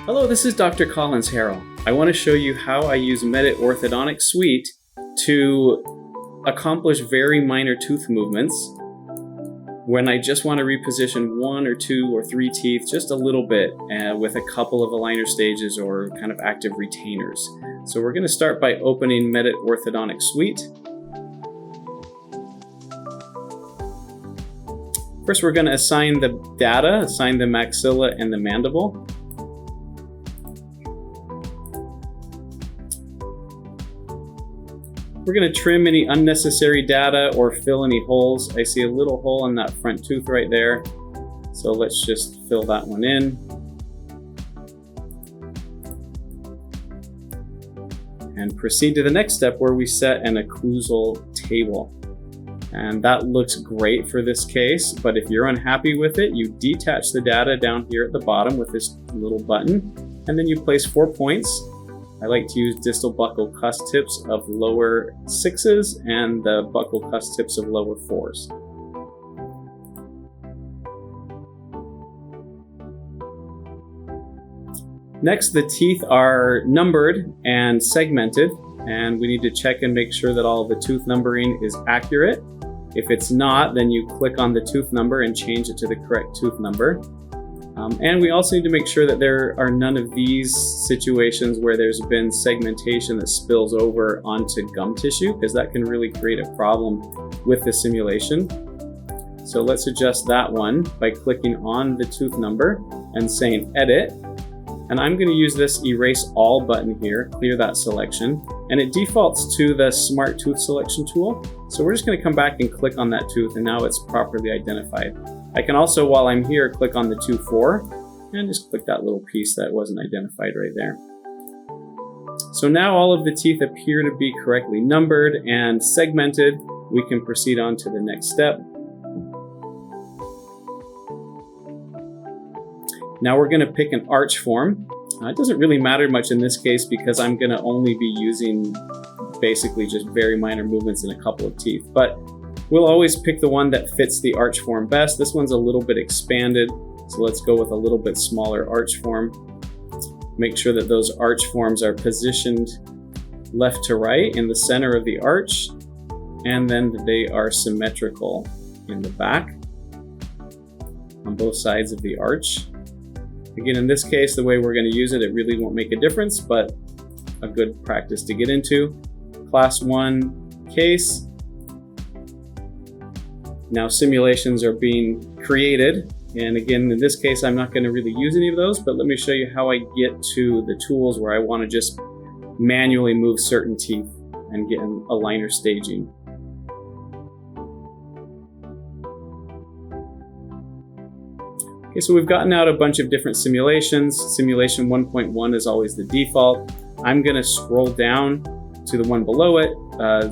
Hello, this is Dr. Collins Harrell. I want to show you how I use Medit Orthodontic Suite to accomplish very minor tooth movements when I just want to reposition 1 or 2 or 3 teeth just a little bit with a couple of aligner stages or kind of active retainers. So we're going to start by opening Medit Orthodontic Suite. First, we're going to assign the data, assign the maxilla and the mandible. We're going to trim any unnecessary data or fill any holes. I see a little hole in that front tooth right there. So let's just fill that one in. And proceed to the next step where we set an occlusal table. And that looks great for this case, but if you're unhappy with it, you detach the data down here at the bottom with this little button, and then you place 4 points. I like to use distal buccal cusp tips of lower 6s and the buccal cusp tips of lower 4s. Next, the teeth are numbered and segmented, and we need to check and make sure that all of the tooth numbering is accurate. If it's not, then you click on the tooth number and change it to the correct tooth number. And we also need to make sure that there are none of these situations where there's been segmentation that spills over onto gum tissue, because that can really create a problem with the simulation. So let's adjust that one by clicking on the tooth number and saying edit. And I'm going to use this erase all button here, clear that selection, and it defaults to the smart tooth selection tool. So we're just going to come back and click on that tooth, and now it's properly identified. I can also, while I'm here, click on the 2-4 and just click that little piece that wasn't identified right there. So now all of the teeth appear to be correctly numbered and segmented. We can proceed on to the next step. Now we're going to pick an arch form. It doesn't really matter much in this case because I'm going to only be using basically just very minor movements in a couple of teeth. But we'll always pick the one that fits the arch form best. This one's a little bit expanded, so let's go with a little bit smaller arch form. Make sure that those arch forms are positioned left to right in the center of the arch, and then they are symmetrical in the back on both sides of the arch. Again, in this case, the way we're going to use it, it really won't make a difference, but a good practice to get into. Class 1 case. Now simulations are being created, and again, in this case, I'm not going to really use any of those, but let me show you how I get to the tools where I want to just manually move certain teeth and get an aligner staging. Okay, so we've gotten out a bunch of different simulations. Simulation 1.1 is always the default. I'm going to scroll down to the one below it,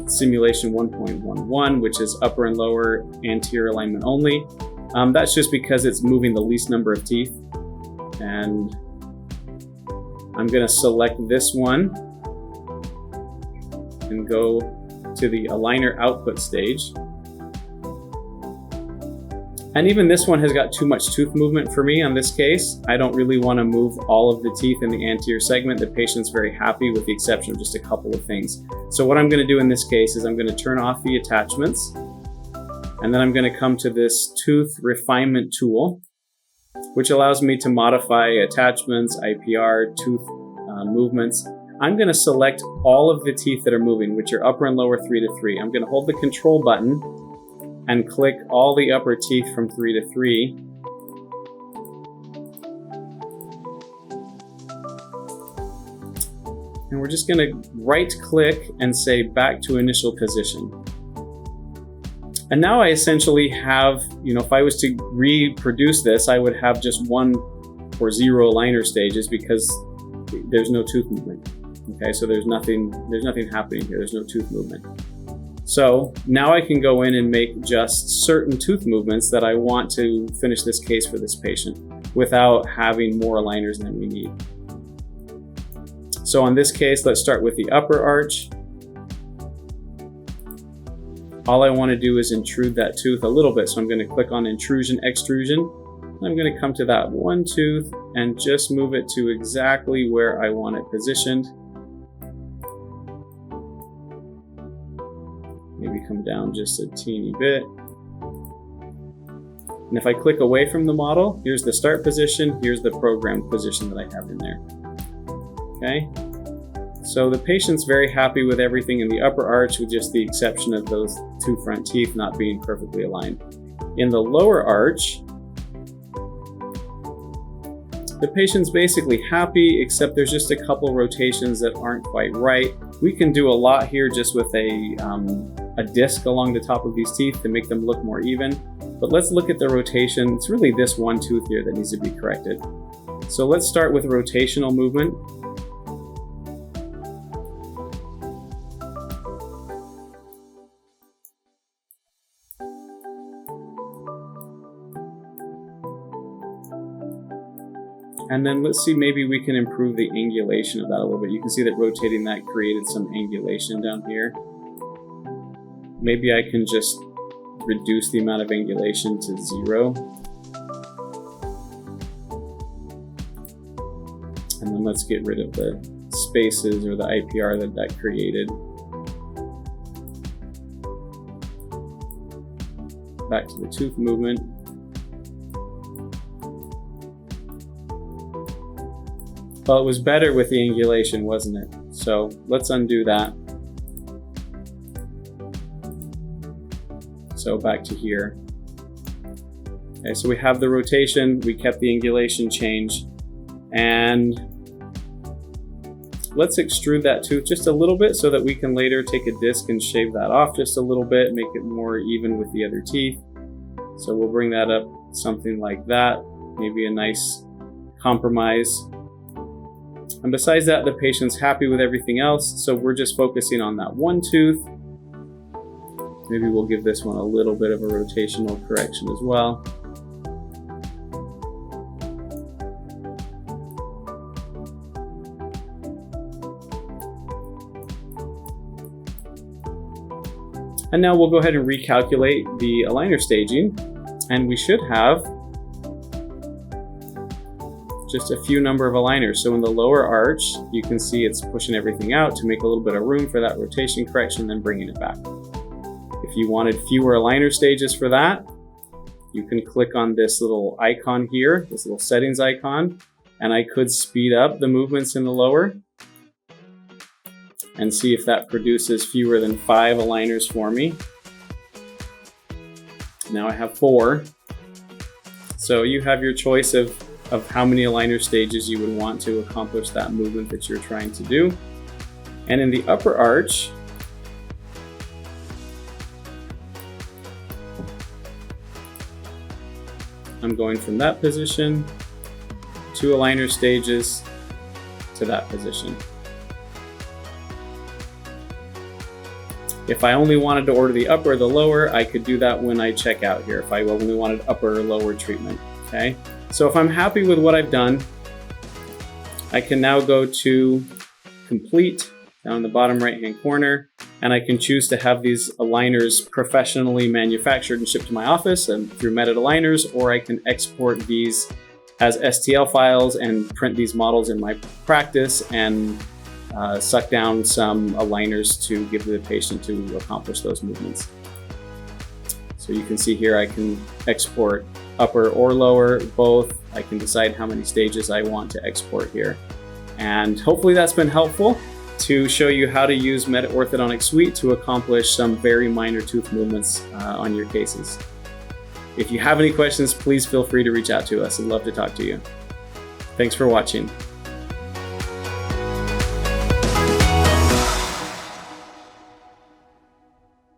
simulation 1.11, which is upper and lower anterior alignment only. That's just because it's moving the least number of teeth. And I'm going to select this one and go to the aligner output stage. And even this one has got too much tooth movement for me on this case. I don't really want to move all of the teeth in the anterior segment. The patient's very happy with the exception of just a couple of things. So what I'm going to do in this case is I'm going to turn off the attachments, and then I'm going to come to this tooth refinement tool, which allows me to modify attachments, IPR, tooth movements. I'm going to select all of the teeth that are moving, which are upper and lower 3 to 3. I'm going to hold the control button and click all the upper teeth from 3 to 3. And we're just going to right click and say back to initial position. And now I essentially have, if I was to reproduce this, I would have just 1 or 0 aligner stages because there's no tooth movement. Okay, so there's nothing happening here. There's no tooth movement. So now I can go in and make just certain tooth movements that I want to finish this case for this patient without having more aligners than we need. So in this case, let's start with the upper arch. All I want to do is intrude that tooth a little bit. So I'm going to click on intrusion, extrusion. I'm going to come to that one tooth and just move it to exactly where I want it positioned. Maybe come down just a teeny bit. And if I click away from the model, here's the start position, here's the programmed position that I have in there. Okay, so the patient's very happy with everything in the upper arch, with just the exception of those two front teeth not being perfectly aligned. In the lower arch, the patient's basically happy, except there's just a couple rotations that aren't quite right. We can do a lot here just with a disc along the top of these teeth to make them look more even. But let's look at the rotation. It's really this one tooth here that needs to be corrected. So let's start with rotational movement. And then let's see, maybe we can improve the angulation of that a little bit. You can see that rotating that created some angulation down here. Maybe I can just reduce the amount of angulation to 0. And then let's get rid of the spaces or the IPR that created. Back to the tooth movement. Well, it was better with the angulation, wasn't it? So let's undo that. So back to here. Okay, so we have the rotation, we kept the angulation change, and let's extrude that tooth just a little bit so that we can later take a disc and shave that off just a little bit, make it more even with the other teeth. So we'll bring that up something like that, maybe a nice compromise. And besides that, the patient's happy with everything else, so we're just focusing on that one tooth. Maybe we'll give this one a little bit of a rotational correction as well. And now we'll go ahead and recalculate the aligner staging, and we should have just a few number of aligners. So in the lower arch, you can see it's pushing everything out to make a little bit of room for that rotation correction, then bringing it back. If you wanted fewer aligner stages for that, you can click on this little icon here, this little settings icon, and I could speed up the movements in the lower and see if that produces fewer than 5 aligners for me. Now I have 4. So you have your choice of how many aligner stages you would want to accomplish that movement that you're trying to do. And in the upper arch, I'm going from that position, 2 aligner stages, to that position. If I only wanted to order the upper or the lower, I could do that when I check out here, if I only wanted upper or lower treatment, okay? So if I'm happy with what I've done, I can now go to Complete down in the bottom right-hand corner, and I can choose to have these aligners professionally manufactured and shipped to my office and through Method Aligners, or I can export these as STL files and print these models in my practice and suck down some aligners to give to the patient to accomplish those movements. So you can see here I can export upper or lower, both. I can decide how many stages I want to export here. And hopefully that's been helpful to show you how to use Meta Orthodontic Suite to accomplish some very minor tooth movements on your cases. If you have any questions, please feel free to reach out to us. I'd love to talk to you. Thanks for watching.